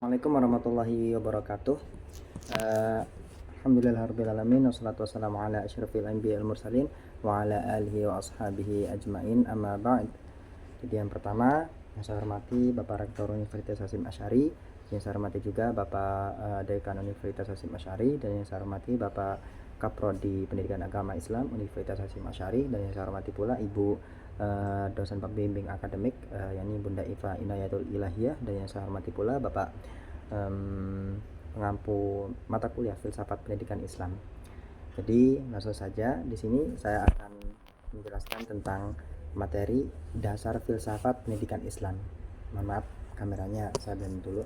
Assalamualaikum warahmatullahi wabarakatuh. Alhamdulillahirrahmanirrahim. Wassalatu wassalamu ala asyrafil anbiya wal mursalin wa ala alihi wa ashabihi ajmain, amma ba'd. Jadi yang pertama, yang saya hormati Bapak Rektor Universitas Hasyim Asy'ari, yang saya hormati juga Bapak Dekan Universitas Hasyim Asy'ari, dan yang saya hormati Bapak Kaprodi Pendidikan Agama Islam Universitas Hasyim Asy'ari, dan yang saya hormati pula Ibu dosen pembimbing akademik yakni Bunda Iva Inayatul Ilahiyah, dan yang saya hormati pula Bapak pengampu mata kuliah Filsafat Pendidikan Islam. Jadi langsung saja di sini saya akan menjelaskan tentang materi dasar filsafat pendidikan Islam. Mohon maaf, kameranya saya blend dulu.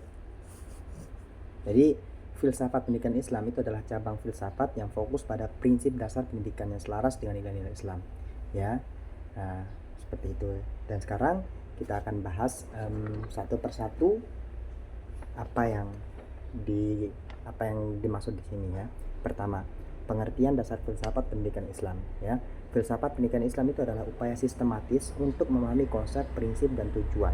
Jadi filsafat pendidikan Islam itu adalah cabang filsafat yang fokus pada prinsip dasar pendidikan yang selaras dengan nilai-nilai Islam. Ya, nah, seperti itu. Dan sekarang kita akan bahas satu persatu apa yang dimaksud di sini ya. Pertama, pengertian dasar filsafat pendidikan Islam ya. Filsafat pendidikan Islam itu adalah upaya sistematis untuk memahami konsep, prinsip, dan tujuan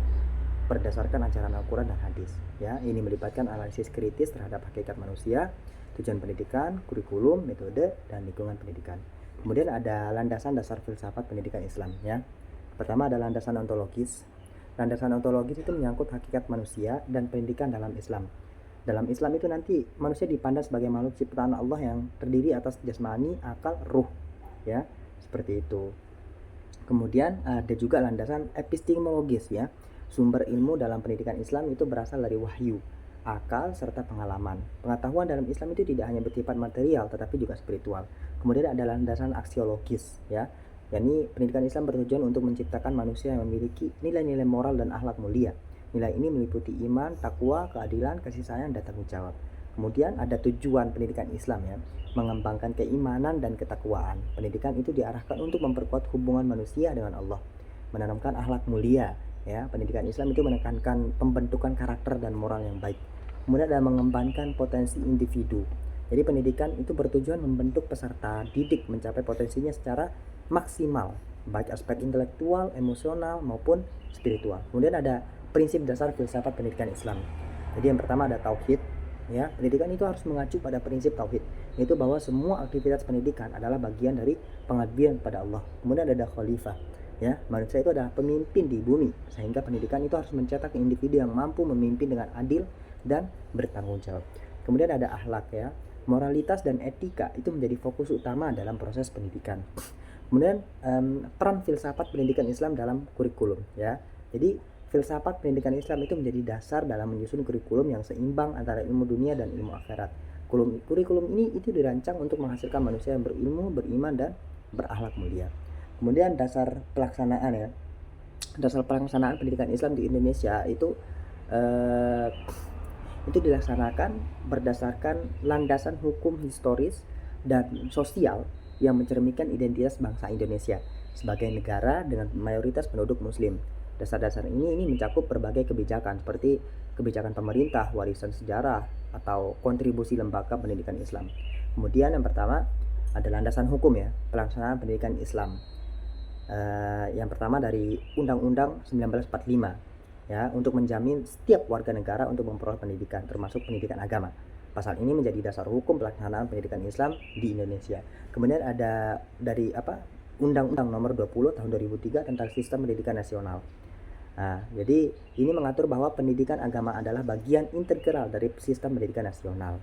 berdasarkan ajaran Al-Quran dan hadis ya. Ini melibatkan analisis kritis terhadap hakikat manusia, tujuan pendidikan, kurikulum, metode, dan lingkungan pendidikan. Kemudian ada landasan dasar filsafat pendidikan Islam ya. Pertama ada landasan ontologis. Landasan ontologis itu menyangkut hakikat manusia dan pendidikan dalam Islam. Dalam Islam itu nanti manusia dipandang sebagai makhluk ciptaan Allah yang terdiri atas jasmani, akal, ruh ya, seperti itu. Kemudian ada juga landasan epistemologis ya. Sumber ilmu dalam pendidikan Islam itu berasal dari wahyu, akal, serta pengalaman. Pengetahuan dalam Islam itu tidak hanya bersifat material tetapi juga spiritual. Kemudian ada landasan aksiologis ya. yakni pendidikan Islam bertujuan untuk menciptakan manusia yang memiliki nilai-nilai moral dan akhlak mulia. Nilai ini meliputi iman, takwa, keadilan, kasih sayang, dan tanggung jawab. Kemudian ada tujuan pendidikan Islam ya, mengembangkan keimanan dan ketakwaan. Pendidikan itu diarahkan untuk memperkuat hubungan manusia dengan Allah, menanamkan akhlak mulia ya. Pendidikan Islam itu menekankan pembentukan karakter dan moral yang baik. Kemudian ada mengembangkan potensi individu. Jadi pendidikan itu bertujuan membentuk peserta didik mencapai potensinya secara maksimal, baik aspek intelektual, emosional, maupun spiritual. Kemudian ada prinsip dasar filsafat pendidikan Islam. Jadi yang pertama ada tauhid ya. Pendidikan itu harus mengacu pada prinsip tauhid, yaitu bahwa semua aktivitas pendidikan adalah bagian dari pengabdian pada Allah. Kemudian ada khalifah ya. Manusia itu adalah pemimpin di bumi, sehingga pendidikan itu harus mencetak individu yang mampu memimpin dengan adil dan bertanggung jawab. Kemudian ada akhlak ya. Moralitas dan etika itu menjadi fokus utama dalam proses pendidikan. Kemudian peran filsafat pendidikan Islam dalam kurikulum ya. Jadi filsafat pendidikan Islam itu menjadi dasar dalam menyusun kurikulum yang seimbang antara ilmu dunia dan ilmu akhirat. Kurikulum ini itu dirancang untuk menghasilkan manusia yang berilmu, beriman, dan berakhlak mulia. Kemudian dasar pelaksanaan ya. Dasar pelaksanaan pendidikan Islam di Indonesia itu dilaksanakan berdasarkan landasan hukum historis dan sosial yang mencerminkan identitas bangsa Indonesia sebagai negara dengan mayoritas penduduk muslim. Dasar-dasar ini mencakup berbagai kebijakan seperti kebijakan pemerintah, warisan sejarah, atau kontribusi lembaga pendidikan Islam. Kemudian yang pertama ada landasan hukum ya, pelaksanaan pendidikan Islam. Yang pertama dari Undang-Undang 1945 ya, untuk menjamin setiap warga negara untuk memperoleh pendidikan, termasuk pendidikan agama. Pasal ini menjadi dasar hukum pelaksanaan pendidikan Islam di Indonesia. Kemudian ada dari Undang-Undang Nomor 20 Tahun 2003 tentang Sistem Pendidikan Nasional. Nah, jadi ini mengatur bahwa pendidikan agama adalah bagian integral dari sistem pendidikan nasional.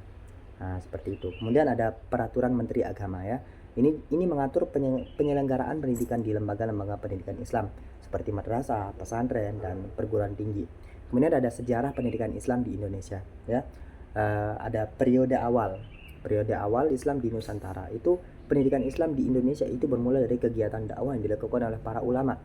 Nah, seperti itu. Kemudian ada Peraturan Menteri Agama ya. Ini mengatur penyelenggaraan pendidikan di lembaga-lembaga pendidikan Islam seperti madrasah, pesantren, dan perguruan tinggi. Kemudian ada sejarah pendidikan Islam di Indonesia ya. Ada periode awal Islam di Nusantara. Itu pendidikan Islam di Indonesia itu bermula dari kegiatan dakwah yang dilakukan oleh para ulama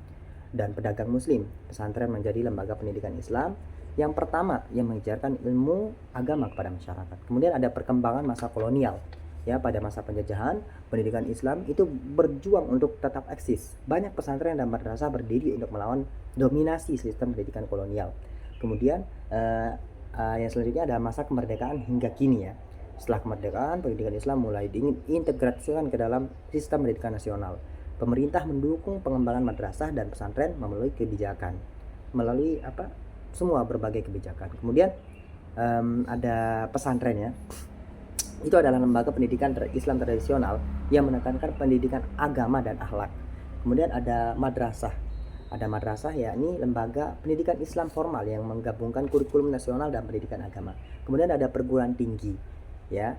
dan pedagang muslim. Pesantren menjadi lembaga pendidikan Islam yang pertama yang mengajarkan ilmu agama kepada masyarakat. Kemudian ada perkembangan masa kolonial ya. Pada masa penjajahan, pendidikan Islam itu berjuang untuk tetap eksis. Banyak pesantren dan madrasah berdiri untuk melawan dominasi sistem pendidikan kolonial. Kemudian yang selanjutnya ada masa kemerdekaan hingga kini ya. Setelah kemerdekaan, pendidikan Islam mulai diintegrasikan ke dalam sistem pendidikan nasional. Pemerintah mendukung pengembangan madrasah dan pesantren melalui kebijakan, semua berbagai kebijakan. Kemudian ada pesantren ya. Itu adalah lembaga pendidikan Islam tradisional yang menekankan pendidikan agama dan akhlak. Kemudian ada madrasah. Ada madrasah yakni lembaga pendidikan Islam formal yang menggabungkan kurikulum nasional dan pendidikan agama. Kemudian ada perguruan tinggi, ya.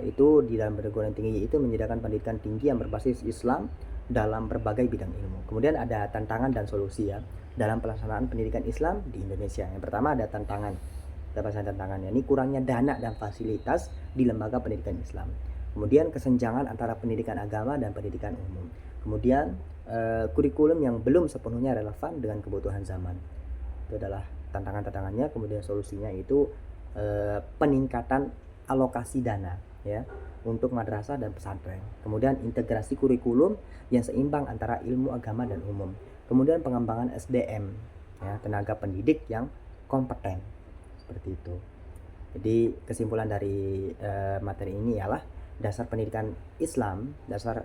Itu di dalam perguruan tinggi itu menyediakan pendidikan tinggi yang berbasis Islam dalam berbagai bidang ilmu. Kemudian ada tantangan dan solusi ya dalam pelaksanaan pendidikan Islam di Indonesia. Yang pertama ada tantangan. Tantangannya ini kurangnya dana dan fasilitas di lembaga pendidikan Islam. Kemudian kesenjangan antara pendidikan agama dan pendidikan umum. Kemudian kurikulum yang belum sepenuhnya relevan dengan kebutuhan zaman. Itu adalah tantangannya. Kemudian solusinya itu peningkatan alokasi dana ya untuk madrasah dan pesantren. Kemudian integrasi kurikulum yang seimbang antara ilmu agama dan umum. Kemudian pengembangan SDM ya, tenaga pendidik yang kompeten. Seperti itu. Jadi kesimpulan dari materi ini ialah dasar pendidikan Islam, dasar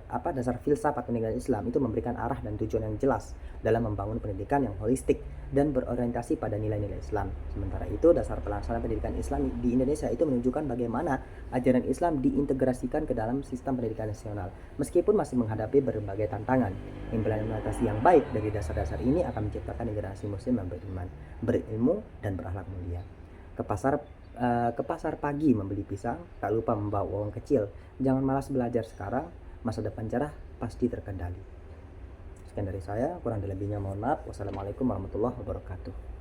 filsafat pendidikan Islam itu memberikan arah dan tujuan yang jelas dalam membangun pendidikan yang holistik dan berorientasi pada nilai-nilai Islam. Sementara itu, dasar pelaksanaan pendidikan Islam di Indonesia itu menunjukkan bagaimana ajaran Islam diintegrasikan ke dalam sistem pendidikan nasional. Meskipun masih menghadapi berbagai tantangan, implementasi yang baik dari dasar-dasar ini akan menciptakan generasi muslim yang beriman, berilmu, dan berakhlak mulia. Ke pasar pagi membeli pisang, tak lupa membawa uang kecil. Jangan malas belajar sekarang, masa depan cerah pasti terkendali. Sekian dari saya, kurang lebihnya mohon maaf. Wassalamualaikum warahmatullahi wabarakatuh.